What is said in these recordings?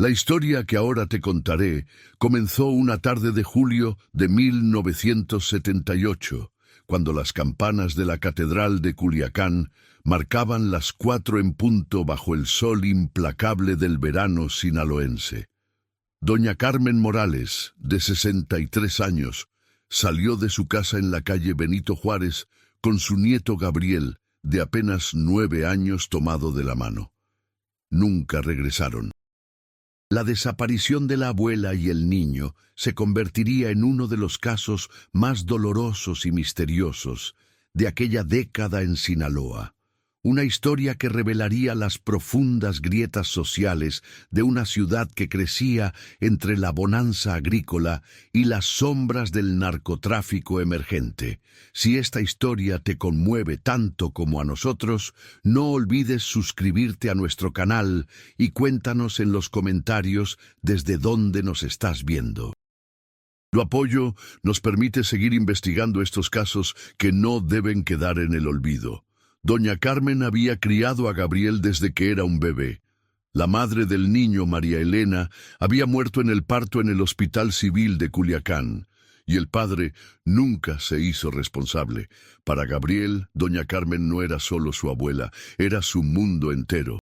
La historia que ahora te contaré comenzó una tarde de julio de 1978, cuando las campanas de la Catedral de Culiacán marcaban las 4 en punto bajo el sol implacable del verano sinaloense. Doña Carmen Morales, de 63 años, salió de su casa en la calle Benito Juárez con su nieto Gabriel, de apenas 9 años, tomado de la mano. Nunca regresaron. La desaparición de la abuela y el niño se convertiría en uno de los casos más dolorosos y misteriosos de aquella década en Sinaloa. Una historia que revelaría las profundas grietas sociales de una ciudad que crecía entre la bonanza agrícola y las sombras del narcotráfico emergente. Si esta historia te conmueve tanto como a nosotros, no olvides suscribirte a nuestro canal y cuéntanos en los comentarios desde dónde nos estás viendo. Tu apoyo nos permite seguir investigando estos casos que no deben quedar en el olvido. Doña Carmen había criado a Gabriel desde que era un bebé. La madre del niño, María Elena, había muerto en el parto en el Hospital Civil de Culiacán, y el padre nunca se hizo responsable. Para Gabriel, doña Carmen no era solo su abuela, era su mundo entero.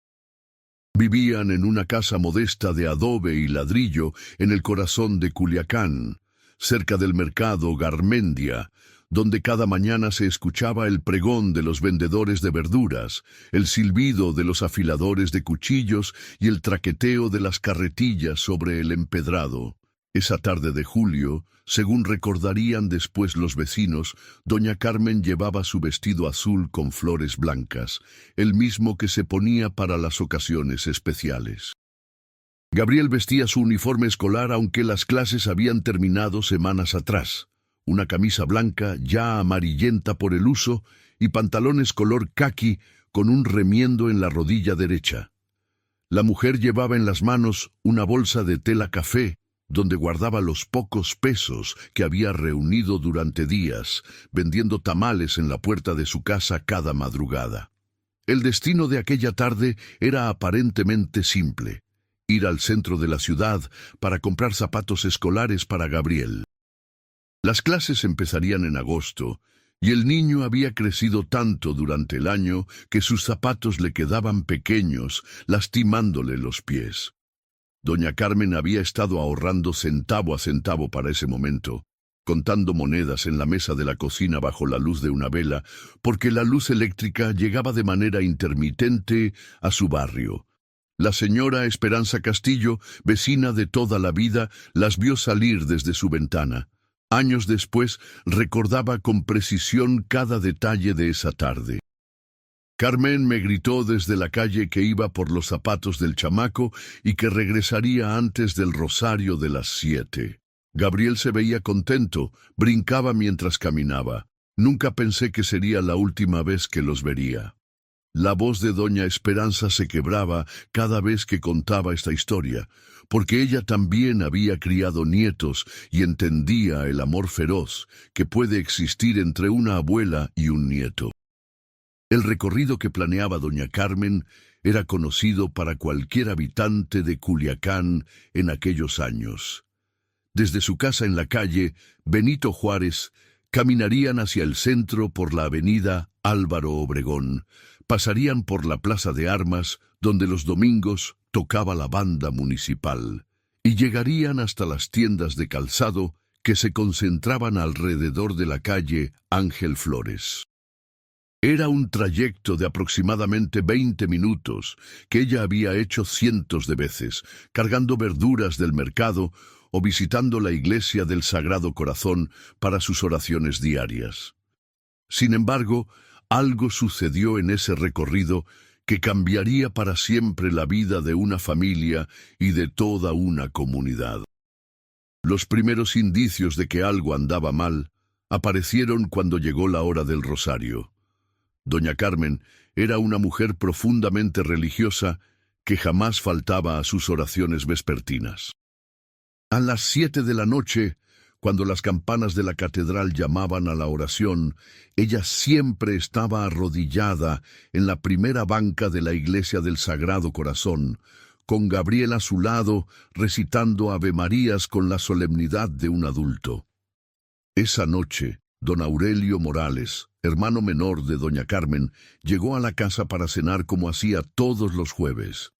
Vivían en una casa modesta de adobe y ladrillo en el corazón de Culiacán, cerca del mercado Garmendia, donde cada mañana se escuchaba el pregón de los vendedores de verduras, el silbido de los afiladores de cuchillos y el traqueteo de las carretillas sobre el empedrado. Esa tarde de julio, según recordarían después los vecinos, doña Carmen llevaba su vestido azul con flores blancas, el mismo que se ponía para las ocasiones especiales. Gabriel vestía su uniforme escolar aunque las clases habían terminado semanas atrás. Una camisa blanca ya amarillenta por el uso y pantalones color caqui con un remiendo en la rodilla derecha. La mujer llevaba en las manos una bolsa de tela café donde guardaba los pocos pesos que había reunido durante días, vendiendo tamales en la puerta de su casa cada madrugada. El destino de aquella tarde era aparentemente simple: ir al centro de la ciudad para comprar zapatos escolares para Gabriel. Las clases empezarían en agosto, y el niño había crecido tanto durante el año que sus zapatos le quedaban pequeños, lastimándole los pies. Doña Carmen había estado ahorrando centavo a centavo para ese momento, contando monedas en la mesa de la cocina bajo la luz de una vela, porque la luz eléctrica llegaba de manera intermitente a su barrio. La señora Esperanza Castillo, vecina de toda la vida, las vio salir desde su ventana. Años después, recordaba con precisión cada detalle de esa tarde. Carmen me gritó desde la calle que iba por los zapatos del chamaco y que regresaría antes del rosario de las 7. Gabriel se veía contento, brincaba mientras caminaba. Nunca pensé que sería la última vez que los vería. La voz de doña Esperanza se quebraba cada vez que contaba esta historia, porque ella también había criado nietos y entendía el amor feroz que puede existir entre una abuela y un nieto. El recorrido que planeaba doña Carmen era conocido para cualquier habitante de Culiacán en aquellos años. Desde su casa en la calle Benito Juárez, caminarían hacia el centro por la avenida Álvaro Obregón, pasarían por la Plaza de Armas, donde los domingos tocaba la banda municipal, y llegarían hasta las tiendas de calzado que se concentraban alrededor de la calle Ángel Flores. Era un trayecto de aproximadamente 20 minutos que ella había hecho cientos de veces, cargando verduras del mercado o visitando la iglesia del Sagrado Corazón para sus oraciones diarias. Sin embargo, algo sucedió en ese recorrido que cambiaría para siempre la vida de una familia y de toda una comunidad. Los primeros indicios de que algo andaba mal aparecieron cuando llegó la hora del rosario. Doña Carmen era una mujer profundamente religiosa que jamás faltaba a sus oraciones vespertinas. A las 7 de la noche, cuando las campanas de la catedral llamaban a la oración, ella siempre estaba arrodillada en la primera banca de la iglesia del Sagrado Corazón, con Gabriel a su lado, recitando avemarías con la solemnidad de un adulto. Esa noche, don Aurelio Morales, hermano menor de doña Carmen, llegó a la casa para cenar como hacía todos los jueves.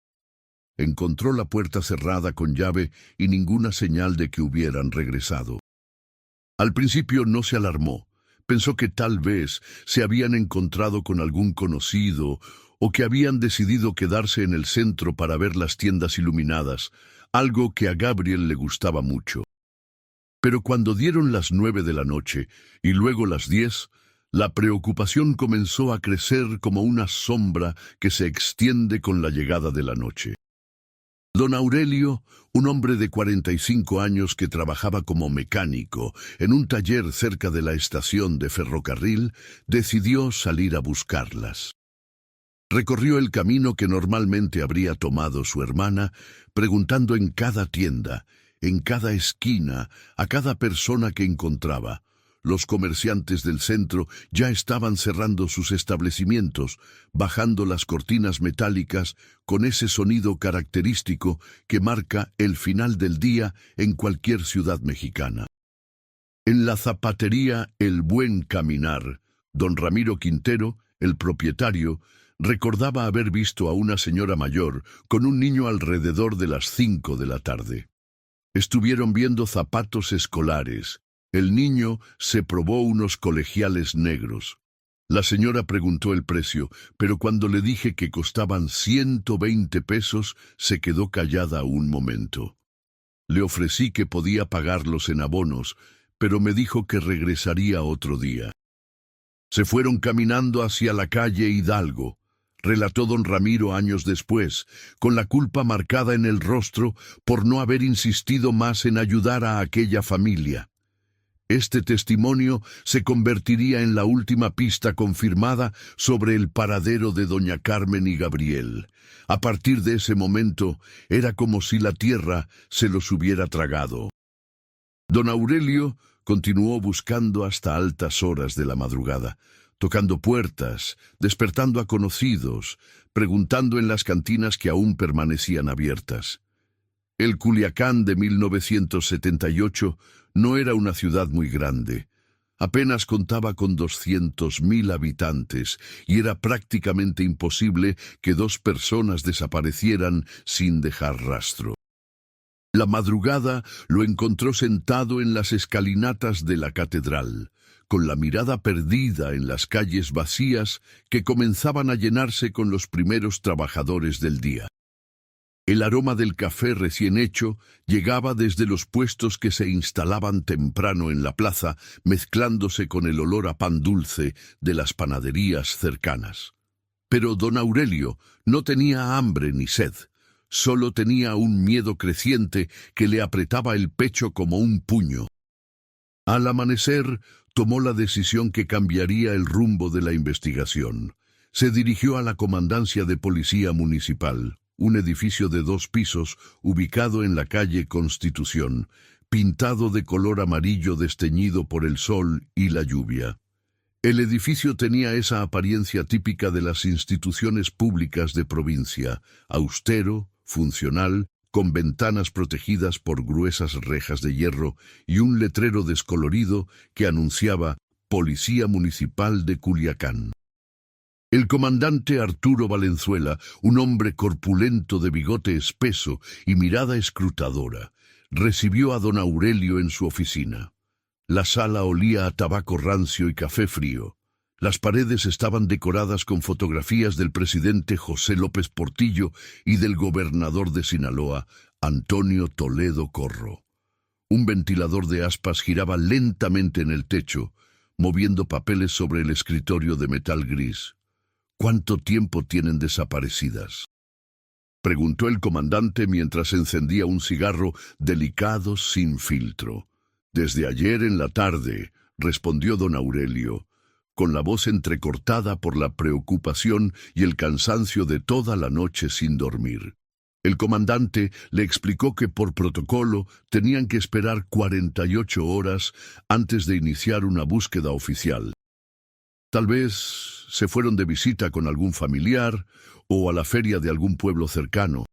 Encontró la puerta cerrada con llave y ninguna señal de que hubieran regresado. Al principio no se alarmó. Pensó que tal vez se habían encontrado con algún conocido o que habían decidido quedarse en el centro para ver las tiendas iluminadas, algo que a Gabriel le gustaba mucho. Pero cuando dieron las 9 de la noche y luego las 10, la preocupación comenzó a crecer como una sombra que se extiende con la llegada de la noche. Don Aurelio, un hombre de 45 años que trabajaba como mecánico en un taller cerca de la estación de ferrocarril, decidió salir a buscarlas. Recorrió el camino que normalmente habría tomado su hermana, preguntando en cada tienda, en cada esquina, a cada persona que encontraba. Los comerciantes del centro ya estaban cerrando sus establecimientos, bajando las cortinas metálicas con ese sonido característico que marca el final del día en cualquier ciudad mexicana. En la zapatería El Buen Caminar, don Ramiro Quintero, el propietario, recordaba haber visto a una señora mayor con un niño alrededor de las 5 de la tarde. Estuvieron viendo zapatos escolares. El niño se probó unos colegiales negros. La señora preguntó el precio, pero cuando le dije que costaban 120 pesos, se quedó callada un momento. Le ofrecí que podía pagarlos en abonos, pero me dijo que regresaría otro día. Se fueron caminando hacia la calle Hidalgo, relató don Ramiro años después, con la culpa marcada en el rostro por no haber insistido más en ayudar a aquella familia. Este testimonio se convertiría en la última pista confirmada sobre el paradero de doña Carmen y Gabriel. A partir de ese momento, era como si la tierra se los hubiera tragado. Don Aurelio continuó buscando hasta altas horas de la madrugada, tocando puertas, despertando a conocidos, preguntando en las cantinas que aún permanecían abiertas. El Culiacán de 1978 no era una ciudad muy grande. Apenas contaba con 200.000 habitantes y era prácticamente imposible que 2 personas desaparecieran sin dejar rastro. La madrugada lo encontró sentado en las escalinatas de la catedral, con la mirada perdida en las calles vacías que comenzaban a llenarse con los primeros trabajadores del día. El aroma del café recién hecho llegaba desde los puestos que se instalaban temprano en la plaza, mezclándose con el olor a pan dulce de las panaderías cercanas. Pero don Aurelio no tenía hambre ni sed, solo tenía un miedo creciente que le apretaba el pecho como un puño. Al amanecer, tomó la decisión que cambiaría el rumbo de la investigación. Se dirigió a la Comandancia de Policía Municipal, un edificio de 2 pisos ubicado en la calle Constitución, pintado de color amarillo desteñido por el sol y la lluvia. El edificio tenía esa apariencia típica de las instituciones públicas de provincia, austero, funcional, con ventanas protegidas por gruesas rejas de hierro y un letrero descolorido que anunciaba Policía Municipal de Culiacán. El comandante Arturo Valenzuela, un hombre corpulento de bigote espeso y mirada escrutadora, recibió a don Aurelio en su oficina. La sala olía a tabaco rancio y café frío. Las paredes estaban decoradas con fotografías del presidente José López Portillo y del gobernador de Sinaloa, Antonio Toledo Corro. Un ventilador de aspas giraba lentamente en el techo, moviendo papeles sobre el escritorio de metal gris. ¿Cuánto tiempo tienen desaparecidas?, preguntó el comandante mientras encendía un cigarro delicado sin filtro. Desde ayer en la tarde, respondió don Aurelio, con la voz entrecortada por la preocupación y el cansancio de toda la noche sin dormir. El comandante le explicó que por protocolo tenían que esperar 48 horas antes de iniciar una búsqueda oficial. Tal vez se fueron de visita con algún familiar o a la feria de algún pueblo cercano.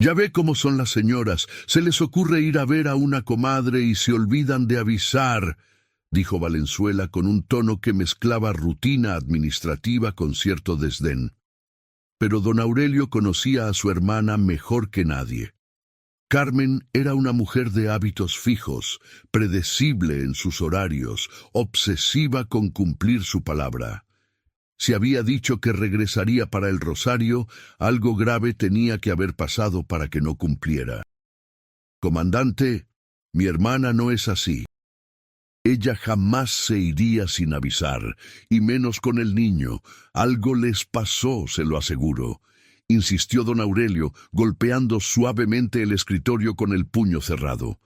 Ya ve cómo son las señoras. Se les ocurre ir a ver a una comadre y se olvidan de avisar, dijo Valenzuela con un tono que mezclaba rutina administrativa con cierto desdén. Pero don Aurelio conocía a su hermana mejor que nadie. Carmen era una mujer de hábitos fijos, predecible en sus horarios, obsesiva con cumplir su palabra. Si había dicho que regresaría para el rosario, algo grave tenía que haber pasado para que no cumpliera. Comandante, mi hermana no es así. Ella jamás se iría sin avisar, y menos con el niño. Algo les pasó, se lo aseguro, insistió don Aurelio, golpeando suavemente el escritorio con el puño cerrado.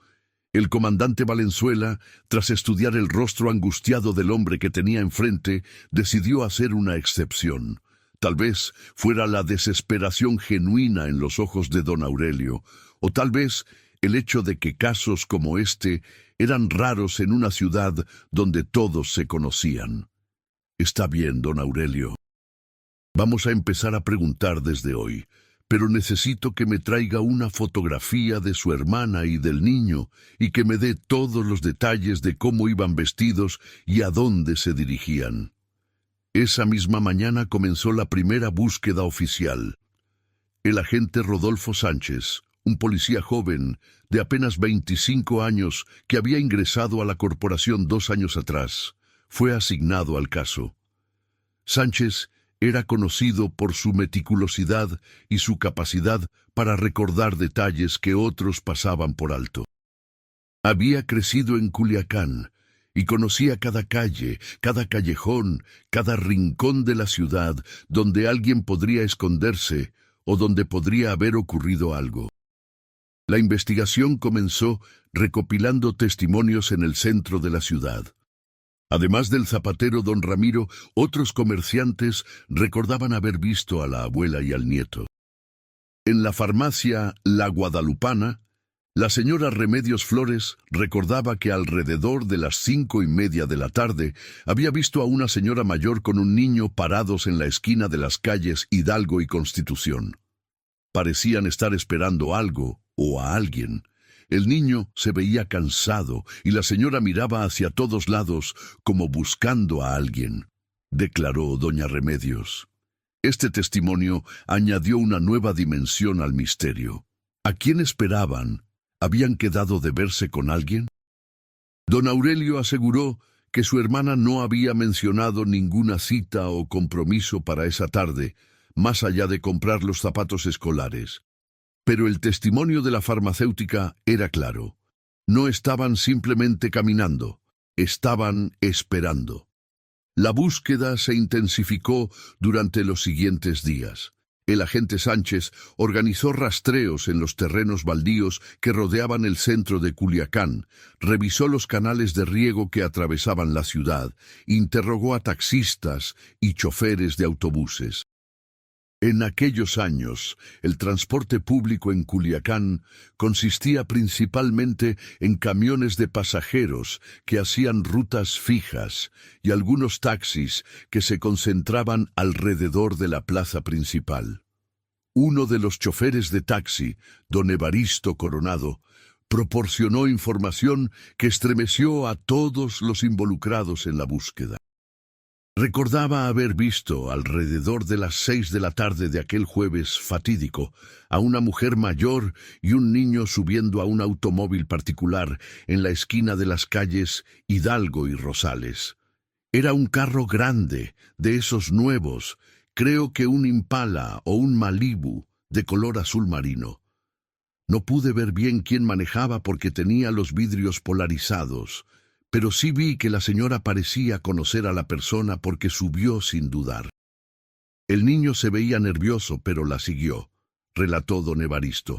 El comandante Valenzuela, tras estudiar el rostro angustiado del hombre que tenía enfrente, decidió hacer una excepción. Tal vez fuera la desesperación genuina en los ojos de don Aurelio, o tal vez el hecho de que casos como este eran raros en una ciudad donde todos se conocían. Está bien, don Aurelio. Vamos a empezar a preguntar desde hoy, pero necesito que me traiga una fotografía de su hermana y del niño y que me dé todos los detalles de cómo iban vestidos y a dónde se dirigían. Esa misma mañana comenzó la primera búsqueda oficial. El agente Rodolfo Sánchez, un policía joven de apenas 25 años que había ingresado a la corporación 2 años atrás, fue asignado al caso. Sánchez era conocido por su meticulosidad y su capacidad para recordar detalles que otros pasaban por alto. Había crecido en Culiacán y conocía cada calle, cada callejón, cada rincón de la ciudad donde alguien podría esconderse o donde podría haber ocurrido algo. La investigación comenzó recopilando testimonios en el centro de la ciudad. Además del zapatero don Ramiro, otros comerciantes recordaban haber visto a la abuela y al nieto. En la farmacia La Guadalupana, la señora Remedios Flores recordaba que alrededor de las 5:30 de la tarde había visto a una señora mayor con un niño parados en la esquina de las calles Hidalgo y Constitución. Parecían estar esperando algo o a alguien. El niño se veía cansado y la señora miraba hacia todos lados como buscando a alguien, declaró doña Remedios. Este testimonio añadió una nueva dimensión al misterio. ¿A quién esperaban? ¿Habían quedado de verse con alguien? Don Aurelio aseguró que su hermana no había mencionado ninguna cita o compromiso para esa tarde, más allá de comprar los zapatos escolares. Pero el testimonio de la farmacéutica era claro. No estaban simplemente caminando, estaban esperando. La búsqueda se intensificó durante los siguientes días. El agente Sánchez organizó rastreos en los terrenos baldíos que rodeaban el centro de Culiacán, revisó los canales de riego que atravesaban la ciudad, interrogó a taxistas y choferes de autobuses. En aquellos años, el transporte público en Culiacán consistía principalmente en camiones de pasajeros que hacían rutas fijas y algunos taxis que se concentraban alrededor de la plaza principal. Uno de los choferes de taxi, don Evaristo Coronado, proporcionó información que estremeció a todos los involucrados en la búsqueda. Recordaba haber visto, alrededor de las 6 de la tarde de aquel jueves fatídico, a una mujer mayor y un niño subiendo a un automóvil particular en la esquina de las calles Hidalgo y Rosales. Era un carro grande, de esos nuevos, creo que un Impala o un Malibu, de color azul marino. No pude ver bien quién manejaba porque tenía los vidrios polarizados, pero sí vi que la señora parecía conocer a la persona porque subió sin dudar. El niño se veía nervioso, pero la siguió, relató don Evaristo.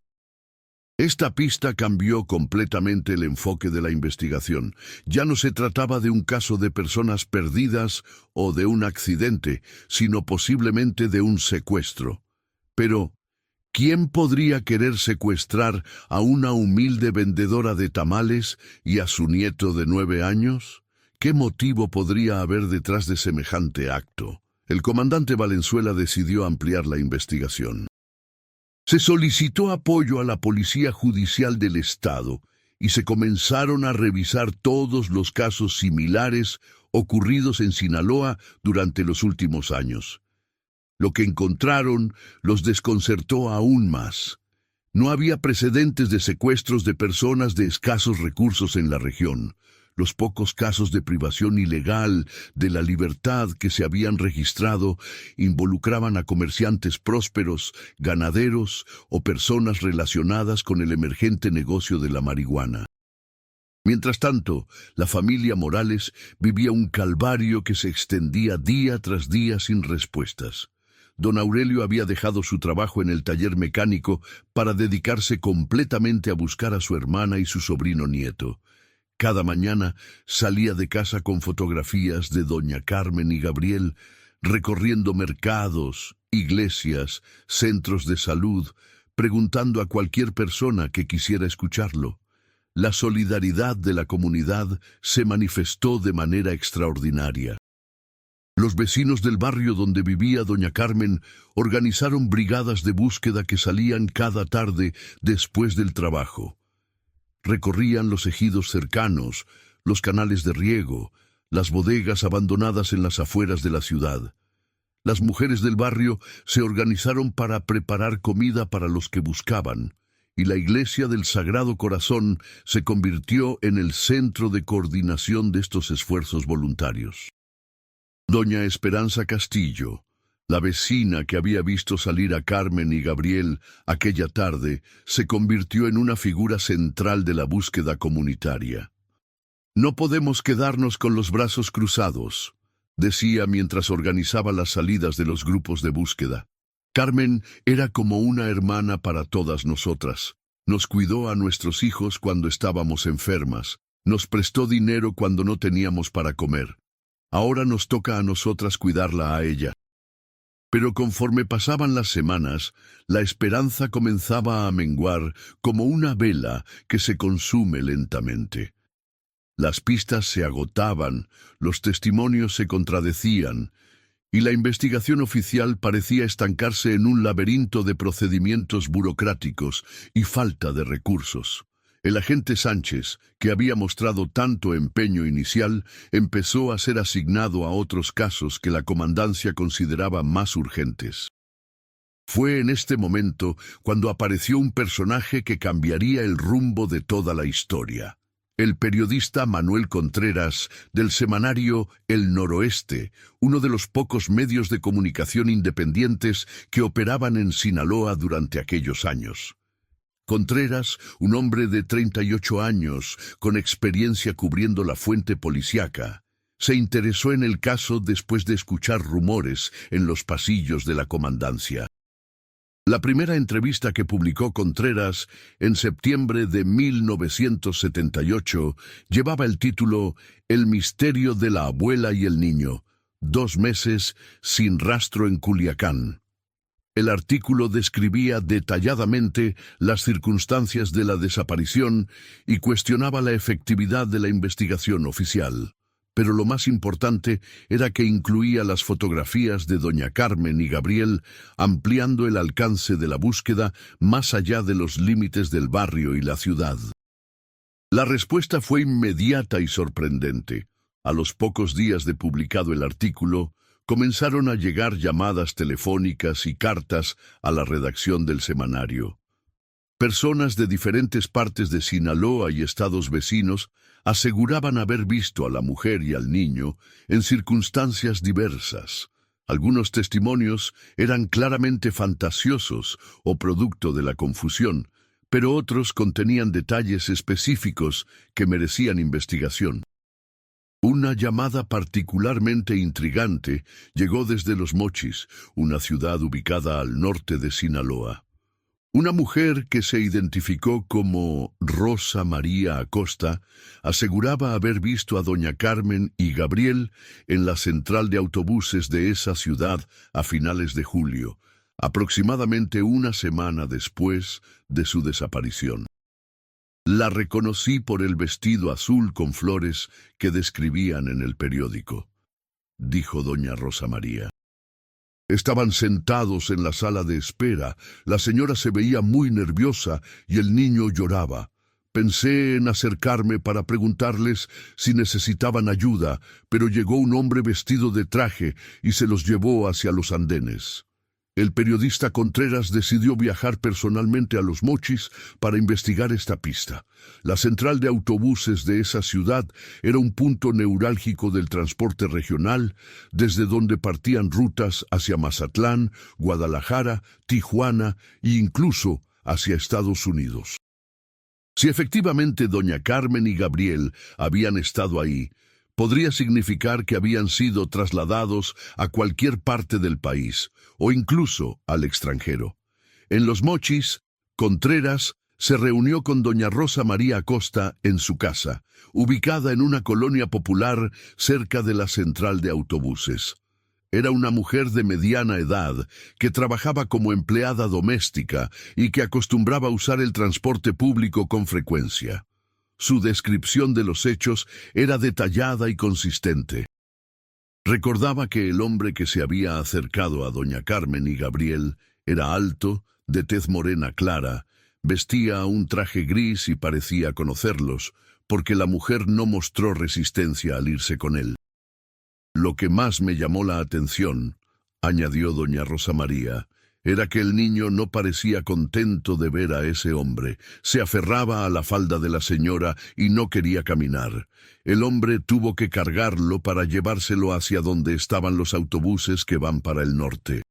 Esta pista cambió completamente el enfoque de la investigación. Ya no se trataba de un caso de personas perdidas o de un accidente, sino posiblemente de un secuestro. Pero, ¿quién podría querer secuestrar a una humilde vendedora de tamales y a su nieto de 9 años? ¿Qué motivo podría haber detrás de semejante acto? El comandante Valenzuela decidió ampliar la investigación. Se solicitó apoyo a la Policía Judicial del Estado y se comenzaron a revisar todos los casos similares ocurridos en Sinaloa durante los últimos años. Lo que encontraron los desconcertó aún más. No había precedentes de secuestros de personas de escasos recursos en la región. Los pocos casos de privación ilegal de la libertad que se habían registrado involucraban a comerciantes prósperos, ganaderos o personas relacionadas con el emergente negocio de la marihuana. Mientras tanto, la familia Morales vivía un calvario que se extendía día tras día sin respuestas. Don Aurelio había dejado su trabajo en el taller mecánico para dedicarse completamente a buscar a su hermana y su sobrino nieto. Cada mañana salía de casa con fotografías de doña Carmen y Gabriel, recorriendo mercados, iglesias, centros de salud, preguntando a cualquier persona que quisiera escucharlo. La solidaridad de la comunidad se manifestó de manera extraordinaria. Los vecinos del barrio donde vivía doña Carmen organizaron brigadas de búsqueda que salían cada tarde después del trabajo. Recorrían los ejidos cercanos, los canales de riego, las bodegas abandonadas en las afueras de la ciudad. Las mujeres del barrio se organizaron para preparar comida para los que buscaban, y la iglesia del Sagrado Corazón se convirtió en el centro de coordinación de estos esfuerzos voluntarios. Doña Esperanza Castillo, la vecina que había visto salir a Carmen y Gabriel aquella tarde, se convirtió en una figura central de la búsqueda comunitaria. «No podemos quedarnos con los brazos cruzados», decía mientras organizaba las salidas de los grupos de búsqueda. Carmen era como una hermana para todas nosotras. Nos cuidó a nuestros hijos cuando estábamos enfermas, nos prestó dinero cuando no teníamos para comer. Ahora nos toca a nosotras cuidarla a ella. Pero conforme pasaban las semanas, la esperanza comenzaba a menguar como una vela que se consume lentamente. Las pistas se agotaban, los testimonios se contradecían, y la investigación oficial parecía estancarse en un laberinto de procedimientos burocráticos y falta de recursos. El agente Sánchez, que había mostrado tanto empeño inicial, empezó a ser asignado a otros casos que la comandancia consideraba más urgentes. Fue en este momento cuando apareció un personaje que cambiaría el rumbo de toda la historia. El periodista Manuel Contreras, del semanario El Noroeste, uno de los pocos medios de comunicación independientes que operaban en Sinaloa durante aquellos años. Contreras, un hombre de 38 años, con experiencia cubriendo la fuente policíaca, se interesó en el caso después de escuchar rumores en los pasillos de la comandancia. La primera entrevista que publicó Contreras en septiembre de 1978 llevaba el título «El misterio de la abuela y el niño, 2 meses sin rastro en Culiacán». El artículo describía detalladamente las circunstancias de la desaparición y cuestionaba la efectividad de la investigación oficial. Pero lo más importante era que incluía las fotografías de doña Carmen y Gabriel, ampliando el alcance de la búsqueda más allá de los límites del barrio y la ciudad. La respuesta fue inmediata y sorprendente. A los pocos días de publicado el artículo, comenzaron a llegar llamadas telefónicas y cartas a la redacción del semanario. Personas de diferentes partes de Sinaloa y estados vecinos aseguraban haber visto a la mujer y al niño en circunstancias diversas. Algunos testimonios eran claramente fantasiosos o producto de la confusión, pero otros contenían detalles específicos que merecían investigación. Una llamada particularmente intrigante llegó desde Los Mochis, una ciudad ubicada al norte de Sinaloa. Una mujer que se identificó como Rosa María Acosta aseguraba haber visto a doña Carmen y Gabriel en la central de autobuses de esa ciudad a finales de julio, aproximadamente una semana después de su desaparición. La reconocí por el vestido azul con flores que describían en el periódico, dijo doña Rosa María. Estaban sentados en la sala de espera. La señora se veía muy nerviosa y el niño lloraba. Pensé en acercarme para preguntarles si necesitaban ayuda, pero llegó un hombre vestido de traje y se los llevó hacia los andenes. El periodista Contreras decidió viajar personalmente a Los Mochis para investigar esta pista. La central de autobuses de esa ciudad era un punto neurálgico del transporte regional, desde donde partían rutas hacia Mazatlán, Guadalajara, Tijuana e incluso hacia Estados Unidos. Si efectivamente doña Carmen y Gabriel habían estado ahí, podría significar que habían sido trasladados a cualquier parte del país, o incluso al extranjero. En Los Mochis, Contreras se reunió con doña Rosa María Acosta en su casa, ubicada en una colonia popular cerca de la central de autobuses. Era una mujer de mediana edad que trabajaba como empleada doméstica y que acostumbraba a usar el transporte público con frecuencia. Su descripción de los hechos era detallada y consistente. Recordaba que el hombre que se había acercado a doña Carmen y Gabriel era alto, de tez morena clara, vestía un traje gris y parecía conocerlos, porque la mujer no mostró resistencia al irse con él. Lo que más me llamó la atención, añadió doña Rosa María, era que el niño no parecía contento de ver a ese hombre. Se aferraba a la falda de la señora y no quería caminar. El hombre tuvo que cargarlo para llevárselo hacia donde estaban los autobuses que van para el norte.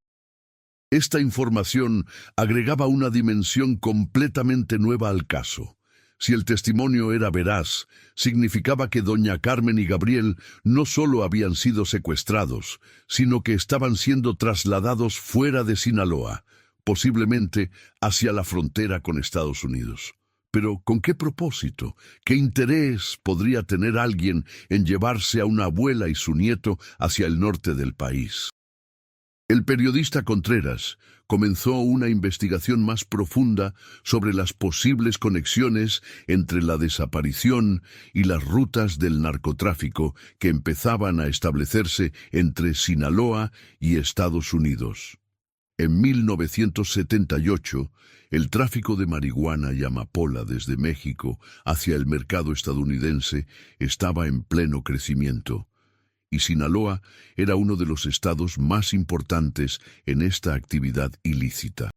Esta información agregaba una dimensión completamente nueva al caso. Si el testimonio era veraz, significaba que doña Carmen y Gabriel no solo habían sido secuestrados, sino que estaban siendo trasladados fuera de Sinaloa, posiblemente hacia la frontera con Estados Unidos. Pero, ¿con qué propósito? ¿Qué interés podría tener alguien en llevarse a una abuela y su nieto hacia el norte del país? El periodista Contreras comenzó una investigación más profunda sobre las posibles conexiones entre la desaparición y las rutas del narcotráfico que empezaban a establecerse entre Sinaloa y Estados Unidos. En 1978, el tráfico de marihuana y amapola desde México hacia el mercado estadounidense estaba en pleno crecimiento, y Sinaloa era uno de los estados más importantes en esta actividad ilícita.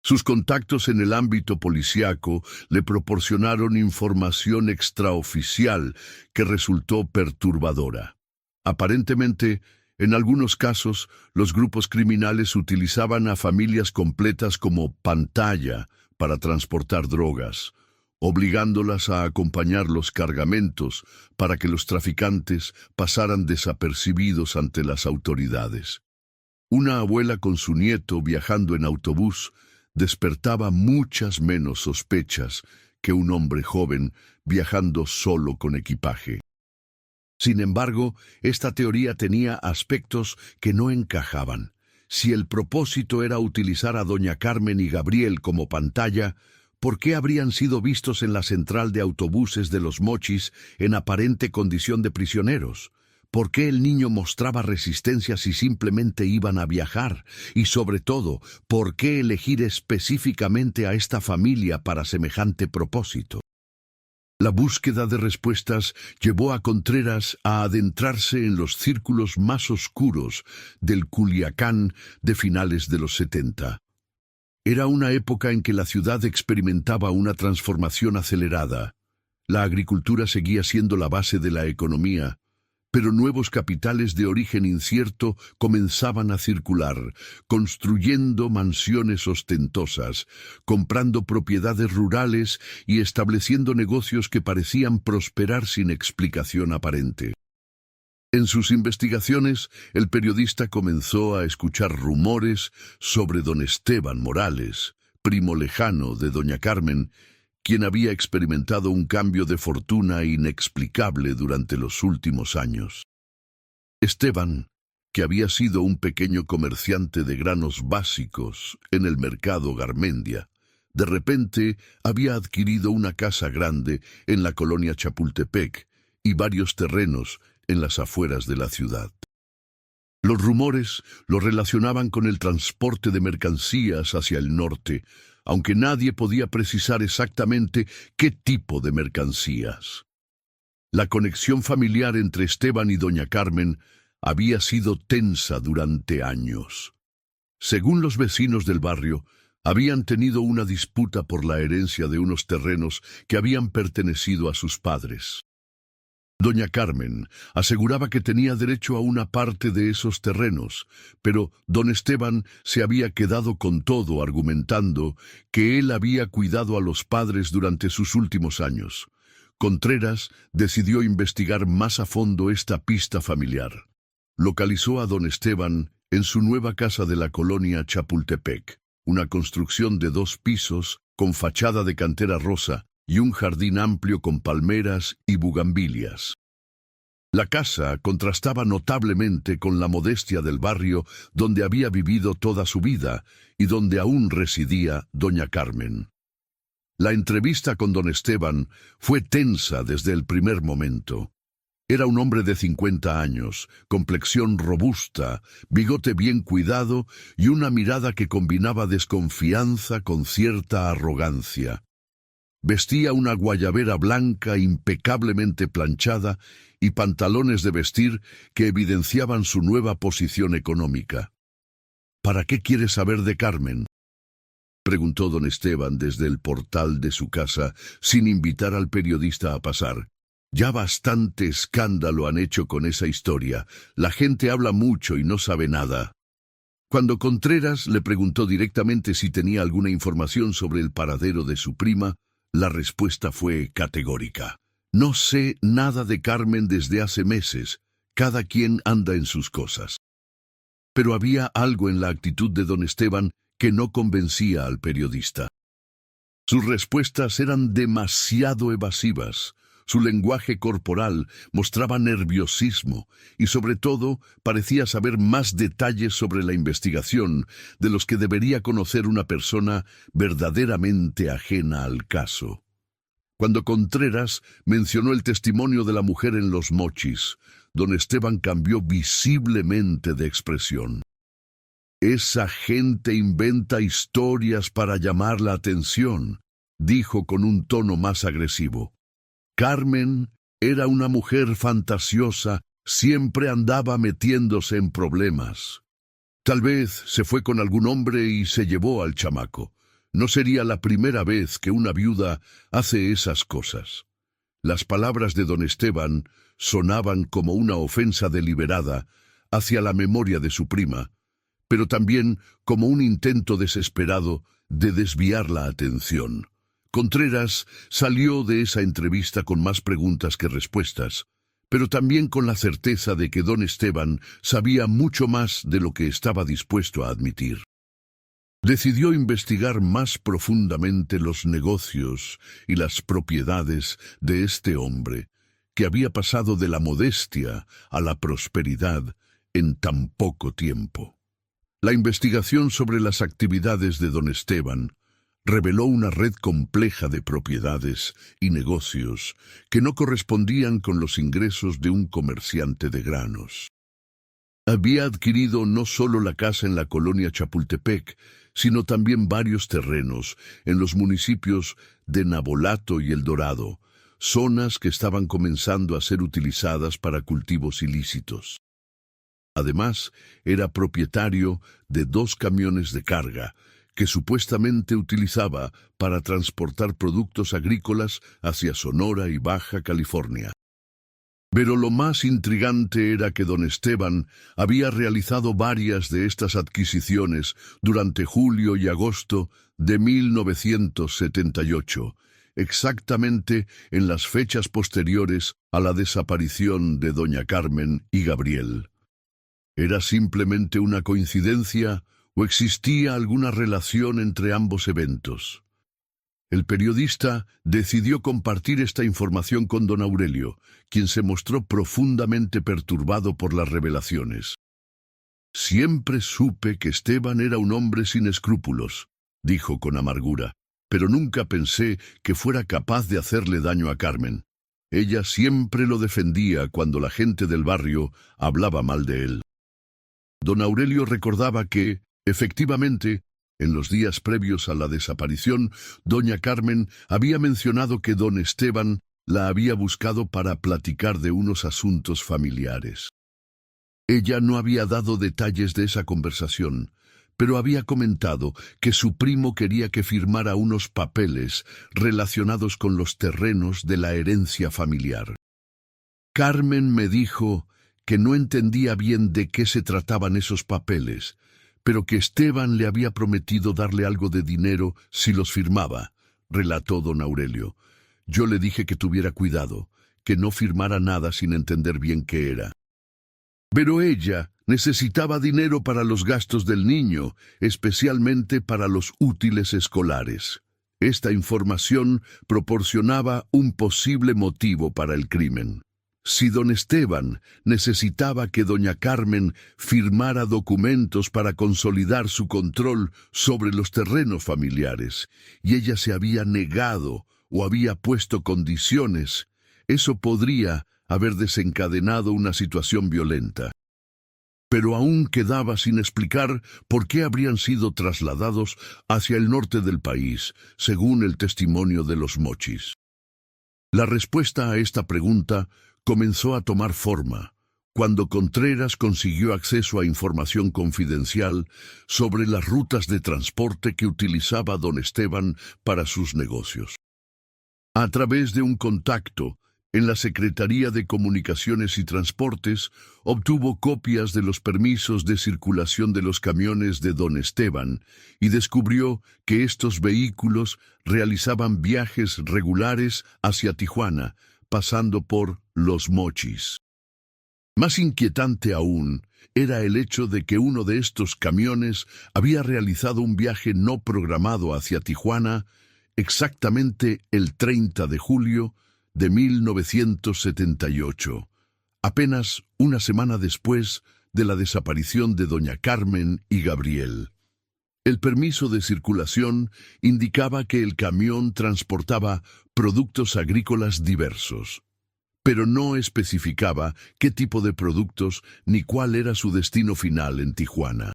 Sus contactos en el ámbito policíaco le proporcionaron información extraoficial que resultó perturbadora. Aparentemente, en algunos casos, los grupos criminales utilizaban a familias completas como pantalla para transportar drogas, obligándolas a acompañar los cargamentos para que los traficantes pasaran desapercibidos ante las autoridades. Una abuela con su nieto viajando en autobús despertaba muchas menos sospechas que un hombre joven viajando solo con equipaje. Sin embargo, esta teoría tenía aspectos que no encajaban. Si el propósito era utilizar a doña Carmen y Gabriel como pantalla, ¿por qué habrían sido vistos en la central de autobuses de Los Mochis en aparente condición de prisioneros? ¿Por qué el niño mostraba resistencia si simplemente iban a viajar? Y sobre todo, ¿por qué elegir específicamente a esta familia para semejante propósito? La búsqueda de respuestas llevó a Contreras a adentrarse en los círculos más oscuros del Culiacán de finales de los 70. Era una época en que la ciudad experimentaba una transformación acelerada. La agricultura seguía siendo la base de la economía, pero nuevos capitales de origen incierto comenzaban a circular, construyendo mansiones ostentosas, comprando propiedades rurales y estableciendo negocios que parecían prosperar sin explicación aparente. En sus investigaciones, el periodista comenzó a escuchar rumores sobre don Esteban Morales, primo lejano de doña Carmen, quien había experimentado un cambio de fortuna inexplicable durante los últimos años. Esteban, que había sido un pequeño comerciante de granos básicos en el mercado Garmendia, de repente había adquirido una casa grande en la colonia Chapultepec y varios terrenos en las afueras de la ciudad. Los rumores lo relacionaban con el transporte de mercancías hacia el norte, aunque nadie podía precisar exactamente qué tipo de mercancías. La conexión familiar entre Esteban y doña Carmen había sido tensa durante años. Según los vecinos del barrio, habían tenido una disputa por la herencia de unos terrenos que habían pertenecido a sus padres. Doña Carmen aseguraba que tenía derecho a una parte de esos terrenos, pero don Esteban se había quedado con todo argumentando que él había cuidado a los padres durante sus últimos años. Contreras decidió investigar más a fondo esta pista familiar. Localizó a don Esteban en su nueva casa de la colonia Chapultepec, una construcción de 2 pisos con fachada de cantera rosa y un jardín amplio con palmeras y bugambilias. La casa contrastaba notablemente con la modestia del barrio donde había vivido toda su vida y donde aún residía doña Carmen. La entrevista con don Esteban fue tensa desde el primer momento. Era un hombre de 50 años, complexión robusta, bigote bien cuidado y una mirada que combinaba desconfianza con cierta arrogancia. Vestía una guayabera blanca impecablemente planchada y pantalones de vestir que evidenciaban su nueva posición económica. ¿Para qué quiere saber de Carmen?, preguntó don Esteban desde el portal de su casa, sin invitar al periodista a pasar. Ya bastante escándalo han hecho con esa historia. La gente habla mucho y no sabe nada. Cuando Contreras le preguntó directamente si tenía alguna información sobre el paradero de su prima, la respuesta fue categórica. No sé nada de Carmen desde hace meses. Cada quien anda en sus cosas. Pero había algo en la actitud de don Esteban que no convencía al periodista. Sus respuestas eran demasiado evasivas. Su lenguaje corporal mostraba nerviosismo y, sobre todo, parecía saber más detalles sobre la investigación de los que debería conocer una persona verdaderamente ajena al caso. Cuando Contreras mencionó el testimonio de la mujer en Los Mochis, don Esteban cambió visiblemente de expresión. «Esa gente inventa historias para llamar la atención», dijo con un tono más agresivo. Carmen era una mujer fantasiosa, siempre andaba metiéndose en problemas. Tal vez se fue con algún hombre y se llevó al chamaco. No sería la primera vez que una viuda hace esas cosas. Las palabras de don Esteban sonaban como una ofensa deliberada hacia la memoria de su prima, pero también como un intento desesperado de desviar la atención. Contreras salió de esa entrevista con más preguntas que respuestas, pero también con la certeza de que don Esteban sabía mucho más de lo que estaba dispuesto a admitir. Decidió investigar más profundamente los negocios y las propiedades de este hombre, que había pasado de la modestia a la prosperidad en tan poco tiempo. La investigación sobre las actividades de don Esteban reveló una red compleja de propiedades y negocios que no correspondían con los ingresos de un comerciante de granos. Había adquirido no solo la casa en la colonia Chapultepec, sino también varios terrenos en los municipios de Navolato y El Dorado, zonas que estaban comenzando a ser utilizadas para cultivos ilícitos. Además, era propietario de 2 camiones de carga, que supuestamente utilizaba para transportar productos agrícolas hacia Sonora y Baja California. Pero lo más intrigante era que don Esteban había realizado varias de estas adquisiciones durante julio y agosto de 1978, exactamente en las fechas posteriores a la desaparición de doña Carmen y Gabriel. ¿Era simplemente una coincidencia o existía alguna relación entre ambos eventos? El periodista decidió compartir esta información con don Aurelio, quien se mostró profundamente perturbado por las revelaciones. «Siempre supe que Esteban era un hombre sin escrúpulos», dijo con amargura, «pero nunca pensé que fuera capaz de hacerle daño a Carmen. Ella siempre lo defendía cuando la gente del barrio hablaba mal de él». Don Aurelio recordaba que, efectivamente, en los días previos a la desaparición, doña Carmen había mencionado que don Esteban la había buscado para platicar de unos asuntos familiares. Ella no había dado detalles de esa conversación, pero había comentado que su primo quería que firmara unos papeles relacionados con los terrenos de la herencia familiar. Carmen me dijo que no entendía bien de qué se trataban esos papeles, pero que Esteban le había prometido darle algo de dinero si los firmaba, relató don Aurelio. Yo le dije que tuviera cuidado, que no firmara nada sin entender bien qué era. Pero ella necesitaba dinero para los gastos del niño, especialmente para los útiles escolares. Esta información proporcionaba un posible motivo para el crimen. Si don Esteban necesitaba que doña Carmen firmara documentos para consolidar su control sobre los terrenos familiares, y ella se había negado o había puesto condiciones, eso podría haber desencadenado una situación violenta. Pero aún quedaba sin explicar por qué habrían sido trasladados hacia el norte del país, según el testimonio de los mochis. La respuesta a esta pregunta comenzó a tomar forma cuando Contreras consiguió acceso a información confidencial sobre las rutas de transporte que utilizaba don Esteban para sus negocios. A través de un contacto en la Secretaría de Comunicaciones y Transportes, obtuvo copias de los permisos de circulación de los camiones de don Esteban y descubrió que estos vehículos realizaban viajes regulares hacia Tijuana, pasando por Los Mochis. Más inquietante aún era el hecho de que uno de estos camiones había realizado un viaje no programado hacia Tijuana exactamente el 30 de julio de 1978, apenas una semana después de la desaparición de doña Carmen y Gabriel. El permiso de circulación indicaba que el camión transportaba productos agrícolas diversos, pero no especificaba qué tipo de productos ni cuál era su destino final en Tijuana.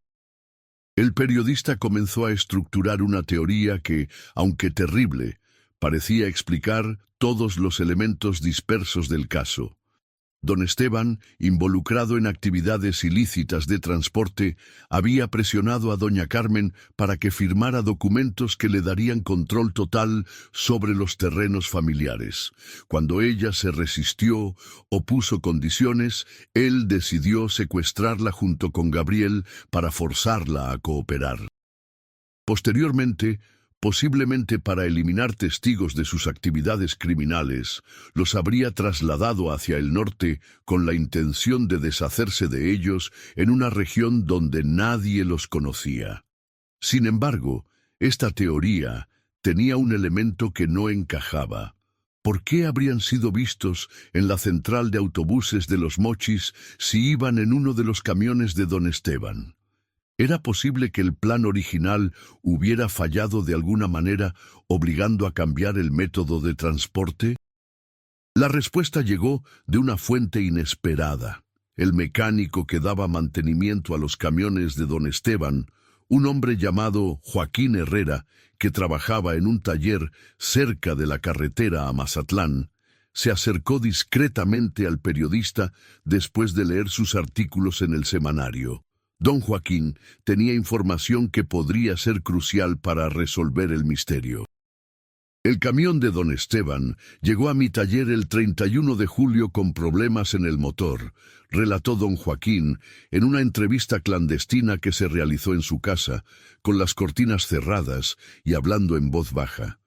El periodista comenzó a estructurar una teoría que, aunque terrible, parecía explicar todos los elementos dispersos del caso. Don Esteban, involucrado en actividades ilícitas de transporte, había presionado a doña Carmen para que firmara documentos que le darían control total sobre los terrenos familiares. Cuando ella se resistió o puso condiciones, él decidió secuestrarla junto con Gabriel para forzarla a cooperar. Posteriormente, posiblemente para eliminar testigos de sus actividades criminales, los habría trasladado hacia el norte con la intención de deshacerse de ellos en una región donde nadie los conocía. Sin embargo, esta teoría tenía un elemento que no encajaba. ¿Por qué habrían sido vistos en la central de autobuses de Los Mochis si iban en uno de los camiones de don Esteban? ¿Era posible que el plan original hubiera fallado de alguna manera, obligando a cambiar el método de transporte? La respuesta llegó de una fuente inesperada. El mecánico que daba mantenimiento a los camiones de don Esteban, un hombre llamado Joaquín Herrera, que trabajaba en un taller cerca de la carretera a Mazatlán, se acercó discretamente al periodista después de leer sus artículos en el semanario. Don Joaquín tenía información que podría ser crucial para resolver el misterio. El camión de don Esteban llegó a mi taller el 31 de julio con problemas en el motor, relató don Joaquín en una entrevista clandestina que se realizó en su casa, con las cortinas cerradas y hablando en voz baja.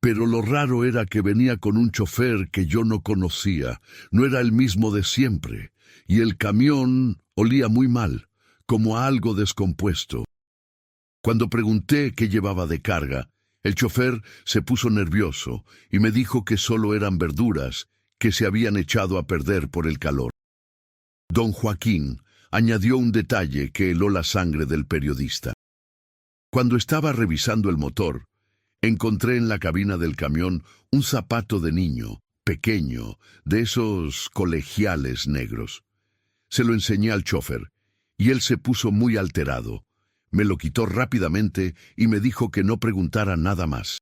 Pero lo raro era que venía con un chofer que yo no conocía, no era el mismo de siempre, y el camión olía muy mal, como a algo descompuesto. Cuando pregunté qué llevaba de carga, el chofer se puso nervioso y me dijo que solo eran verduras que se habían echado a perder por el calor. Don Joaquín añadió un detalle que heló la sangre del periodista. Cuando estaba revisando el motor, encontré en la cabina del camión un zapato de niño, pequeño, de esos colegiales negros. Se lo enseñé al chofer, y él se puso muy alterado. Me lo quitó rápidamente y me dijo que no preguntara nada más.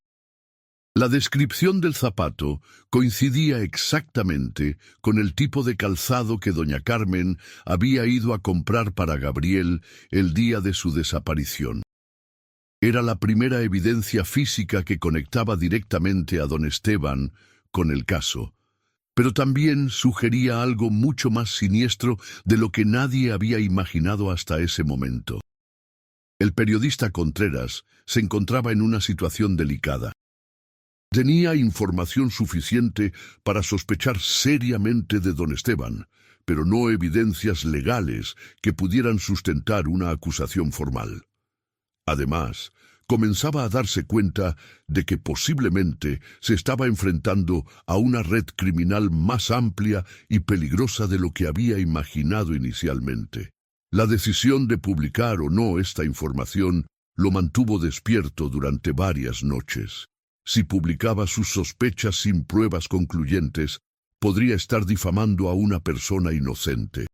La descripción del zapato coincidía exactamente con el tipo de calzado que doña Carmen había ido a comprar para Gabriel el día de su desaparición. Era la primera evidencia física que conectaba directamente a don Esteban con el caso, pero también sugería algo mucho más siniestro de lo que nadie había imaginado hasta ese momento. El periodista Contreras se encontraba en una situación delicada. Tenía información suficiente para sospechar seriamente de don Esteban, pero no evidencias legales que pudieran sustentar una acusación formal. Además, comenzaba a darse cuenta de que posiblemente se estaba enfrentando a una red criminal más amplia y peligrosa de lo que había imaginado inicialmente. La decisión de publicar o no esta información lo mantuvo despierto durante varias noches. Si publicaba sus sospechas sin pruebas concluyentes, podría estar difamando a una persona inocente.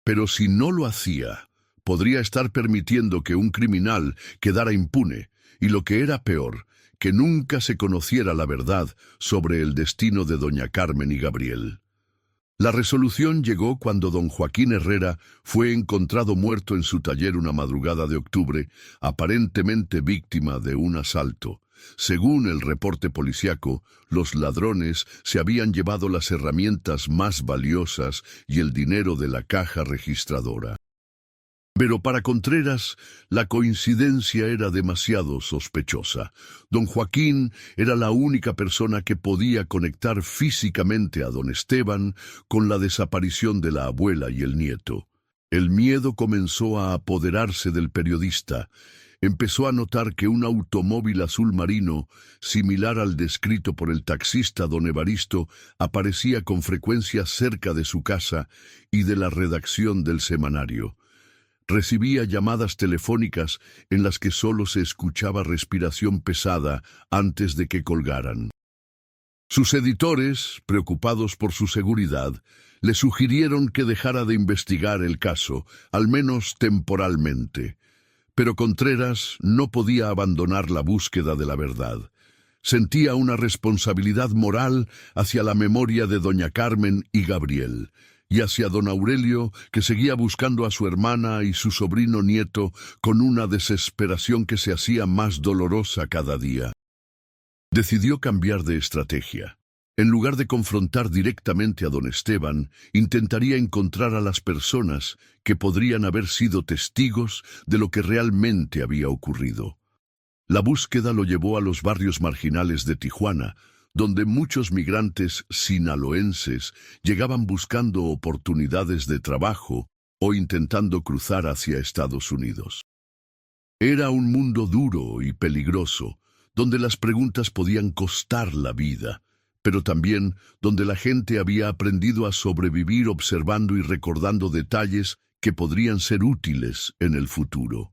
Pero si no lo hacía, podría estar permitiendo que un criminal quedara impune, y lo que era peor, que nunca se conociera la verdad sobre el destino de doña Carmen y Gabriel. La resolución llegó cuando don Joaquín Herrera fue encontrado muerto en su taller una madrugada de octubre, aparentemente víctima de un asalto. Según el reporte policiaco, los ladrones se habían llevado las herramientas más valiosas y el dinero de la caja registradora. Pero para Contreras, la coincidencia era demasiado sospechosa. Don Joaquín era la única persona que podía conectar físicamente a don Esteban con la desaparición de la abuela y el nieto. El miedo comenzó a apoderarse del periodista. Empezó a notar que un automóvil azul marino, similar al descrito por el taxista don Evaristo, aparecía con frecuencia cerca de su casa y de la redacción del semanario. Recibía llamadas telefónicas en las que solo se escuchaba respiración pesada antes de que colgaran. Sus editores, preocupados por su seguridad, le sugirieron que dejara de investigar el caso, al menos temporalmente. Pero Contreras no podía abandonar la búsqueda de la verdad. Sentía una responsabilidad moral hacia la memoria de doña Carmen y Gabriel, y hacia don Aurelio, que seguía buscando a su hermana y su sobrino nieto con una desesperación que se hacía más dolorosa cada día. Decidió cambiar de estrategia. En lugar de confrontar directamente a don Esteban, intentaría encontrar a las personas que podrían haber sido testigos de lo que realmente había ocurrido. La búsqueda lo llevó a los barrios marginales de Tijuana, donde muchos migrantes sinaloenses llegaban buscando oportunidades de trabajo o intentando cruzar hacia Estados Unidos. Era un mundo duro y peligroso, donde las preguntas podían costar la vida, pero también donde la gente había aprendido a sobrevivir observando y recordando detalles que podrían ser útiles en el futuro.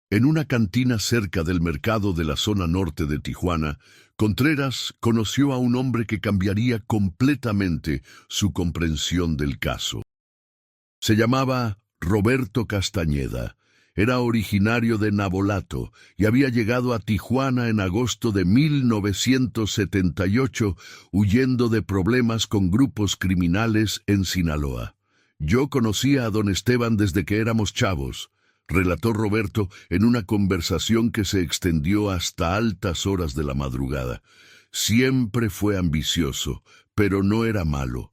En una cantina cerca del mercado de la zona norte de Tijuana, Contreras conoció a un hombre que cambiaría completamente su comprensión del caso. Se llamaba Roberto Castañeda. Era originario de Navolato y había llegado a Tijuana en agosto de 1978, huyendo de problemas con grupos criminales en Sinaloa. «Yo conocía a don Esteban desde que éramos chavos», relató Roberto en una conversación que se extendió hasta altas horas de la madrugada. «Siempre fue ambicioso, pero no era malo.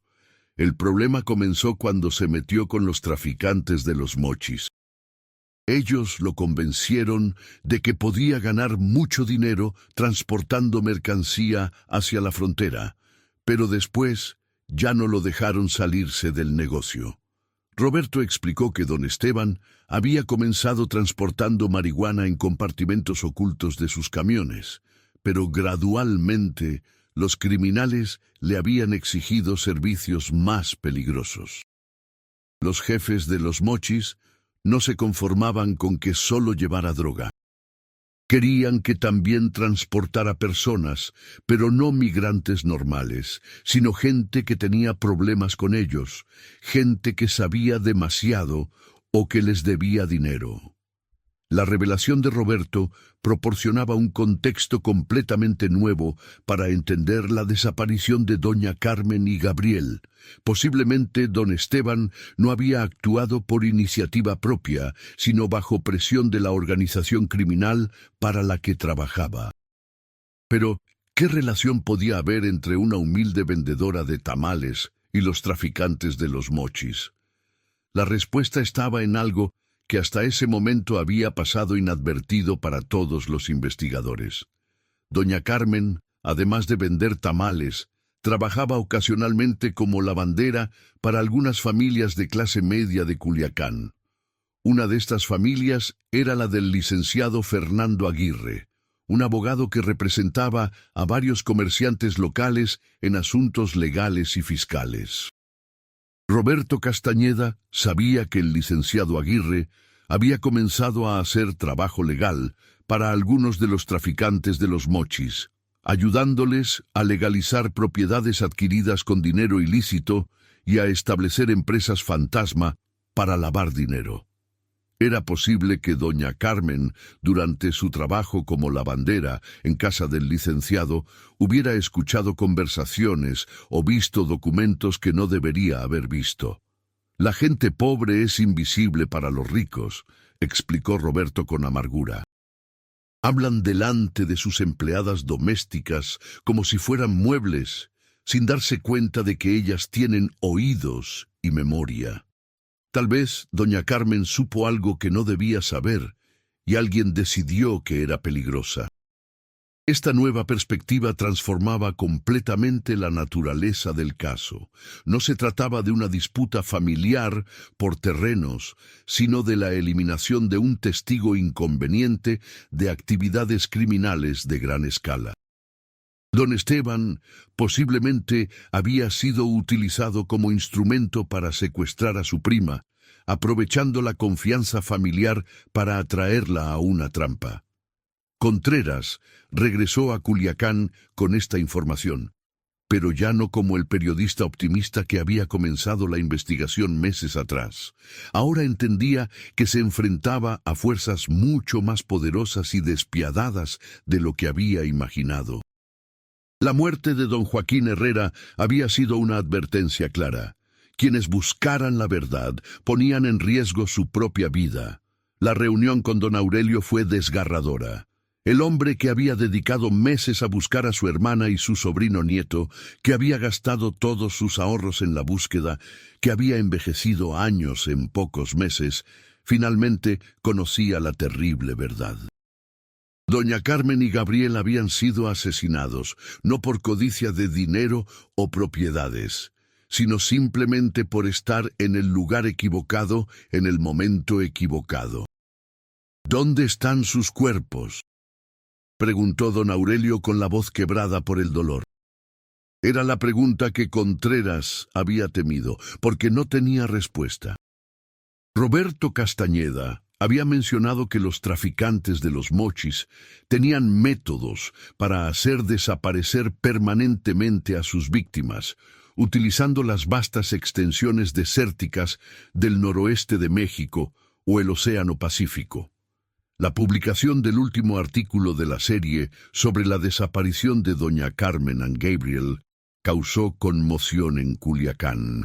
El problema comenzó cuando se metió con los traficantes de los mochis. Ellos lo convencieron de que podía ganar mucho dinero transportando mercancía hacia la frontera, pero después ya no lo dejaron salirse del negocio». Roberto explicó que don Esteban había comenzado transportando marihuana en compartimentos ocultos de sus camiones, pero gradualmente los criminales le habían exigido servicios más peligrosos. Los jefes de los mochis no se conformaban con que solo llevara droga. Querían que también transportara personas, pero no migrantes normales, sino gente que tenía problemas con ellos, gente que sabía demasiado o que les debía dinero. La revelación de Roberto proporcionaba un contexto completamente nuevo para entender la desaparición de doña Carmen y Gabriel. Posiblemente don Esteban no había actuado por iniciativa propia, sino bajo presión de la organización criminal para la que trabajaba. Pero, ¿qué relación podía haber entre una humilde vendedora de tamales y los traficantes de los mochis? La respuesta estaba en algo que hasta ese momento había pasado inadvertido para todos los investigadores. Doña Carmen, además de vender tamales, trabajaba ocasionalmente como lavandera para algunas familias de clase media de Culiacán. Una de estas familias era la del licenciado Fernando Aguirre, un abogado que representaba a varios comerciantes locales en asuntos legales y fiscales. Roberto Castañeda sabía que el licenciado Aguirre había comenzado a hacer trabajo legal para algunos de los traficantes de los mochis, ayudándoles a legalizar propiedades adquiridas con dinero ilícito y a establecer empresas fantasma para lavar dinero. Era posible que doña Carmen, durante su trabajo como lavandera en casa del licenciado, hubiera escuchado conversaciones o visto documentos que no debería haber visto. La gente pobre es invisible para los ricos, explicó Roberto con amargura. Hablan delante de sus empleadas domésticas como si fueran muebles, sin darse cuenta de que ellas tienen oídos y memoria. Tal vez doña Carmen supo algo que no debía saber y alguien decidió que era peligrosa. Esta nueva perspectiva transformaba completamente la naturaleza del caso. No se trataba de una disputa familiar por terrenos, sino de la eliminación de un testigo inconveniente de actividades criminales de gran escala. Don Esteban posiblemente había sido utilizado como instrumento para secuestrar a su prima, aprovechando la confianza familiar para atraerla a una trampa. Contreras regresó a Culiacán con esta información, pero ya no como el periodista optimista que había comenzado la investigación meses atrás. Ahora entendía que se enfrentaba a fuerzas mucho más poderosas y despiadadas de lo que había imaginado. La muerte de don Joaquín Herrera había sido una advertencia clara. Quienes buscaran la verdad ponían en riesgo su propia vida. La reunión con don Aurelio fue desgarradora. El hombre que había dedicado meses a buscar a su hermana y su sobrino nieto, que había gastado todos sus ahorros en la búsqueda, que había envejecido años en pocos meses, finalmente conocía la terrible verdad. Doña Carmen y Gabriel habían sido asesinados, no por codicia de dinero o propiedades, sino simplemente por estar en el lugar equivocado en el momento equivocado. ¿Dónde están sus cuerpos?, preguntó don Aurelio con la voz quebrada por el dolor. Era la pregunta que Contreras había temido, porque no tenía respuesta. Roberto Castañeda había mencionado que los traficantes de los mochis tenían métodos para hacer desaparecer permanentemente a sus víctimas, utilizando las vastas extensiones desérticas del noroeste de México o el Océano Pacífico. La publicación del último artículo de la serie sobre la desaparición de doña Carmen and Gabriel causó conmoción en Culiacán.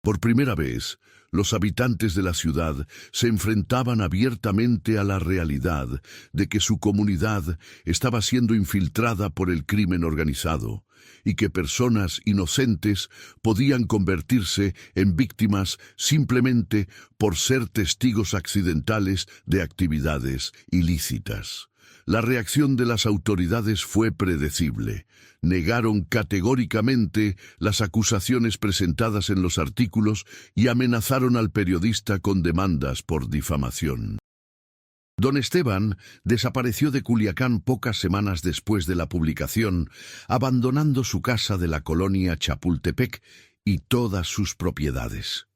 Por primera vez, los habitantes de la ciudad se enfrentaban abiertamente a la realidad de que su comunidad estaba siendo infiltrada por el crimen organizado y que personas inocentes podían convertirse en víctimas simplemente por ser testigos accidentales de actividades ilícitas. La reacción de las autoridades fue predecible. Negaron categóricamente las acusaciones presentadas en los artículos y amenazaron al periodista con demandas por difamación. Don Esteban desapareció de Culiacán pocas semanas después de la publicación, abandonando su casa de la colonia Chapultepec y todas sus propiedades.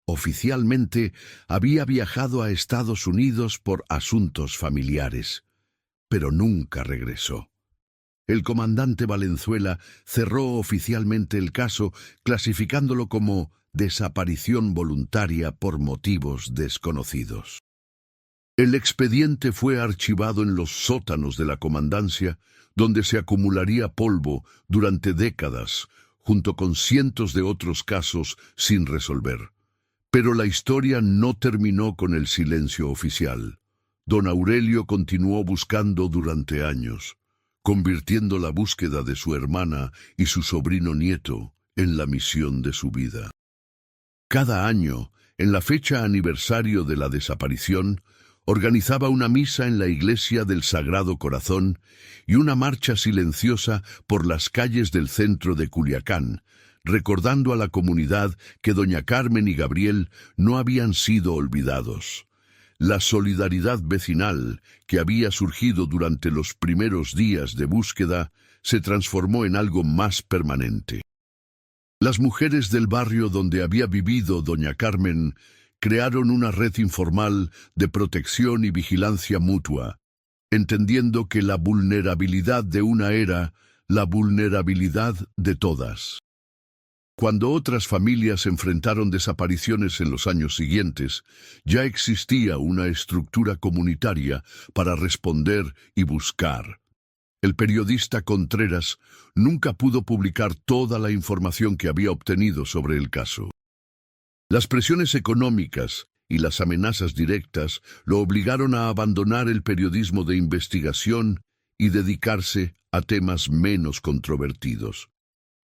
Oficialmente había viajado a Estados Unidos por asuntos familiares, pero nunca regresó. El comandante Valenzuela cerró oficialmente el caso, clasificándolo como desaparición voluntaria por motivos desconocidos. El expediente fue archivado en los sótanos de la comandancia, donde se acumularía polvo durante décadas, junto con cientos de otros casos sin resolver. Pero la historia no terminó con el silencio oficial. Don Aurelio continuó buscando durante años, convirtiendo la búsqueda de su hermana y su sobrino nieto en la misión de su vida. Cada año, en la fecha aniversario de la desaparición, organizaba una misa en la iglesia del Sagrado Corazón y una marcha silenciosa por las calles del centro de Culiacán, recordando a la comunidad que doña Carmen y Gabriel no habían sido olvidados. La solidaridad vecinal que había surgido durante los primeros días de búsqueda se transformó en algo más permanente. Las mujeres del barrio donde había vivido doña Carmen crearon una red informal de protección y vigilancia mutua, entendiendo que la vulnerabilidad de una era la vulnerabilidad de todas. Cuando otras familias enfrentaron desapariciones en los años siguientes, ya existía una estructura comunitaria para responder y buscar. El periodista Contreras nunca pudo publicar toda la información que había obtenido sobre el caso. Las presiones económicas y las amenazas directas lo obligaron a abandonar el periodismo de investigación y dedicarse a temas menos controvertidos.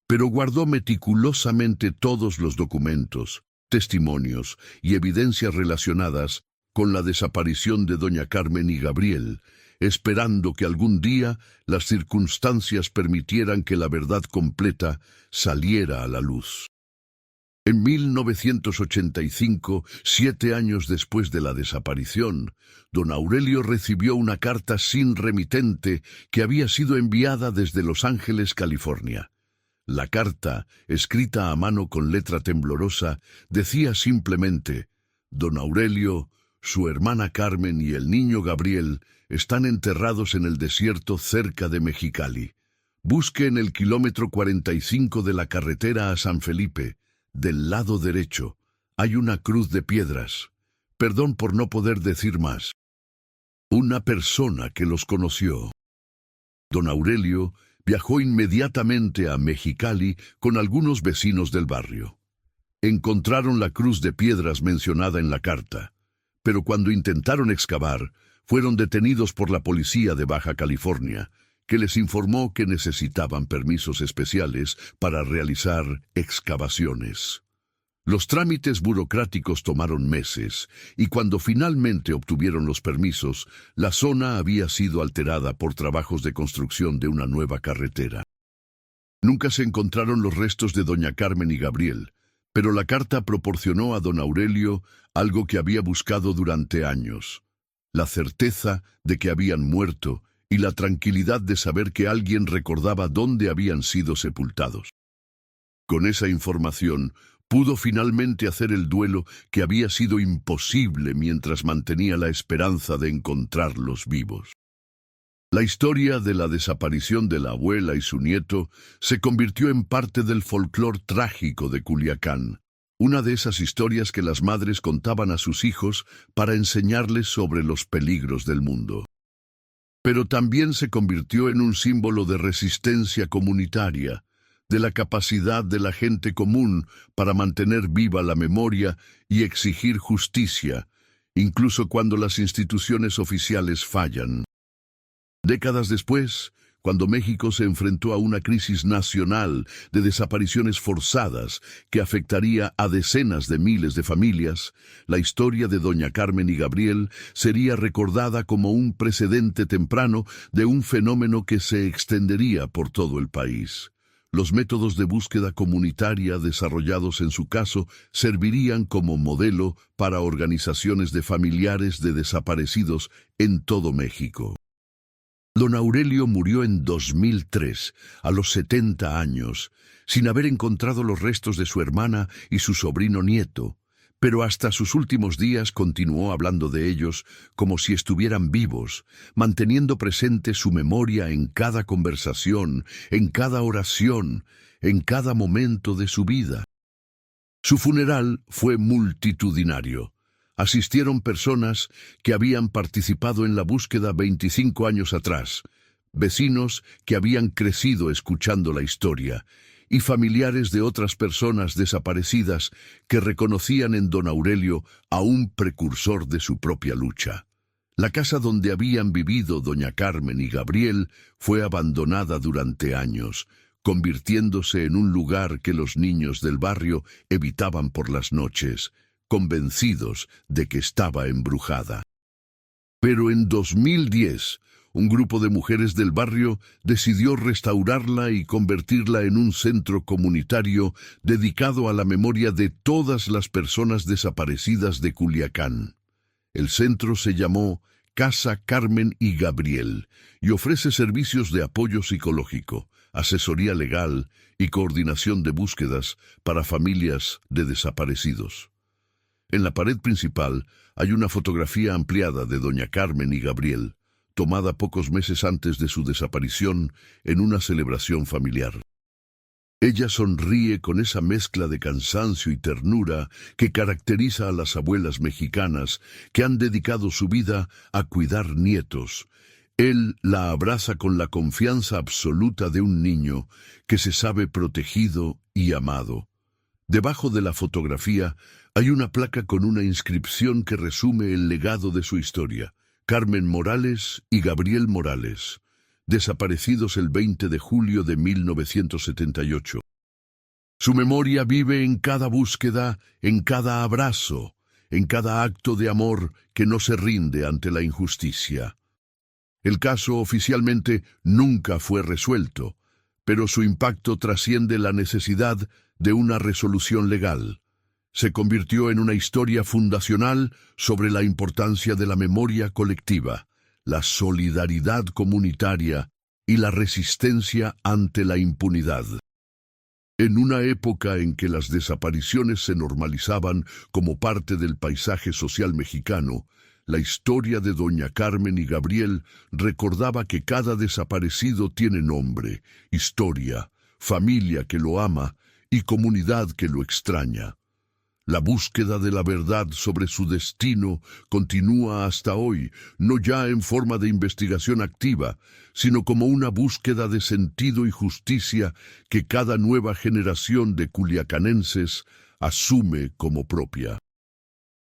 Pero guardó meticulosamente todos los documentos, testimonios y evidencias relacionadas con la desaparición de doña Carmen y Gabriel, esperando que algún día las circunstancias permitieran que la verdad completa saliera a la luz. En 1985, 7 años después de la desaparición, don Aurelio recibió una carta sin remitente que había sido enviada desde Los Ángeles, California. La carta, escrita a mano con letra temblorosa, decía simplemente: «Don Aurelio, su hermana Carmen y el niño Gabriel están enterrados en el desierto cerca de Mexicali. Busque en el kilómetro 45 de la carretera a San Felipe. Del lado derecho hay una cruz de piedras. Perdón por no poder decir más». Una persona que los conoció. Don Aurelio viajó inmediatamente a Mexicali con algunos vecinos del barrio. Encontraron la cruz de piedras mencionada en la carta, pero cuando intentaron excavar, fueron detenidos por la policía de Baja California, que les informó que necesitaban permisos especiales para realizar excavaciones. Los trámites burocráticos tomaron meses, y cuando finalmente obtuvieron los permisos, la zona había sido alterada por trabajos de construcción de una nueva carretera. Nunca se encontraron los restos de doña Carmen y Gabriel, pero la carta proporcionó a don Aurelio algo que había buscado durante años: la certeza de que habían muerto y la tranquilidad de saber que alguien recordaba dónde habían sido sepultados. Con esa información, pudo finalmente hacer el duelo que había sido imposible mientras mantenía la esperanza de encontrarlos vivos. La historia de la desaparición de la abuela y su nieto se convirtió en parte del folclore trágico de Culiacán, una de esas historias que las madres contaban a sus hijos para enseñarles sobre los peligros del mundo. Pero también se convirtió en un símbolo de resistencia comunitaria, de la capacidad de la gente común para mantener viva la memoria y exigir justicia, incluso cuando las instituciones oficiales fallan. Décadas después, cuando México se enfrentó a una crisis nacional de desapariciones forzadas que afectaría a decenas de miles de familias, la historia de doña Carmen y Gabriel sería recordada como un precedente temprano de un fenómeno que se extendería por todo el país. Los métodos de búsqueda comunitaria desarrollados en su caso servirían como modelo para organizaciones de familiares de desaparecidos en todo México. Don Aurelio murió en 2003, a los 70 años, sin haber encontrado los restos de su hermana y su sobrino nieto, pero hasta sus últimos días continuó hablando de ellos como si estuvieran vivos, manteniendo presente su memoria en cada conversación, en cada oración, en cada momento de su vida. Su funeral fue multitudinario. Asistieron personas que habían participado en la búsqueda 25 años atrás, vecinos que habían crecido escuchando la historia, y familiares de otras personas desaparecidas que reconocían en don Aurelio a un precursor de su propia lucha. La casa donde habían vivido doña Carmen y Gabriel fue abandonada durante años, convirtiéndose en un lugar que los niños del barrio evitaban por las noches, convencidos de que estaba embrujada. Pero en 2010, un grupo de mujeres del barrio decidió restaurarla y convertirla en un centro comunitario dedicado a la memoria de todas las personas desaparecidas de Culiacán. El centro se llamó Casa Carmen y Gabriel y ofrece servicios de apoyo psicológico, asesoría legal y coordinación de búsquedas para familias de desaparecidos. En la pared principal hay una fotografía ampliada de doña Carmen y Gabriel, tomada pocos meses antes de su desaparición en una celebración familiar. Ella sonríe con esa mezcla de cansancio y ternura que caracteriza a las abuelas mexicanas que han dedicado su vida a cuidar nietos. Él la abraza con la confianza absoluta de un niño que se sabe protegido y amado. Debajo de la fotografía hay una placa con una inscripción que resume el legado de su historia. Carmen Morales y Gabriel Morales, desaparecidos el 20 de julio de 1978. Su memoria vive en cada búsqueda, en cada abrazo, en cada acto de amor que no se rinde ante la injusticia. El caso oficialmente nunca fue resuelto, pero su impacto trasciende la necesidad de una resolución legal. Se convirtió en una historia fundacional sobre la importancia de la memoria colectiva, la solidaridad comunitaria y la resistencia ante la impunidad. En una época en que las desapariciones se normalizaban como parte del paisaje social mexicano, la historia de doña Carmen y Gabriel recordaba que cada desaparecido tiene nombre, historia, familia que lo ama y comunidad que lo extraña. La búsqueda de la verdad sobre su destino continúa hasta hoy, no ya en forma de investigación activa, sino como una búsqueda de sentido y justicia que cada nueva generación de culiacanenses asume como propia.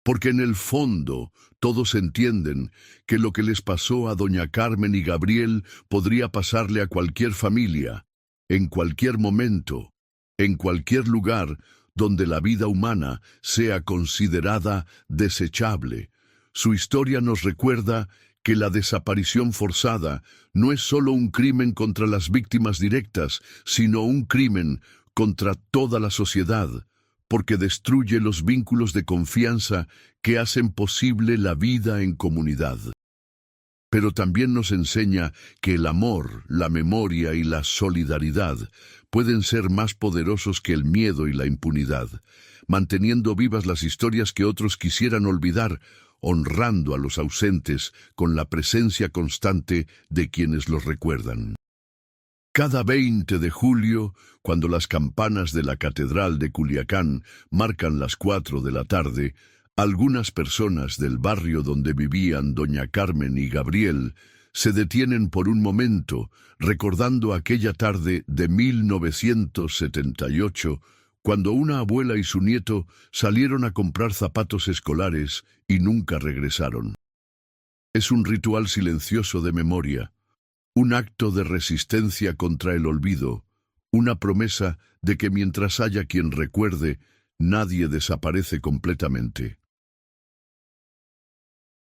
Porque en el fondo todos entienden que lo que les pasó a doña Carmen y Gabriel podría pasarle a cualquier familia, en cualquier momento, en cualquier lugar, donde la vida humana sea considerada desechable. Su historia nos recuerda que la desaparición forzada no es solo un crimen contra las víctimas directas, sino un crimen contra toda la sociedad, porque destruye los vínculos de confianza que hacen posible la vida en comunidad. Pero también nos enseña que el amor, la memoria y la solidaridad pueden ser más poderosos que el miedo y la impunidad, manteniendo vivas las historias que otros quisieran olvidar, honrando a los ausentes con la presencia constante de quienes los recuerdan. Cada 20 de julio, cuando las campanas de la Catedral de Culiacán marcan las 4 de la tarde, algunas personas del barrio donde vivían doña Carmen y Gabriel se detienen por un momento, recordando aquella tarde de 1978, cuando una abuela y su nieto salieron a comprar zapatos escolares y nunca regresaron. Es un ritual silencioso de memoria, un acto de resistencia contra el olvido, una promesa de que mientras haya quien recuerde, nadie desaparece completamente.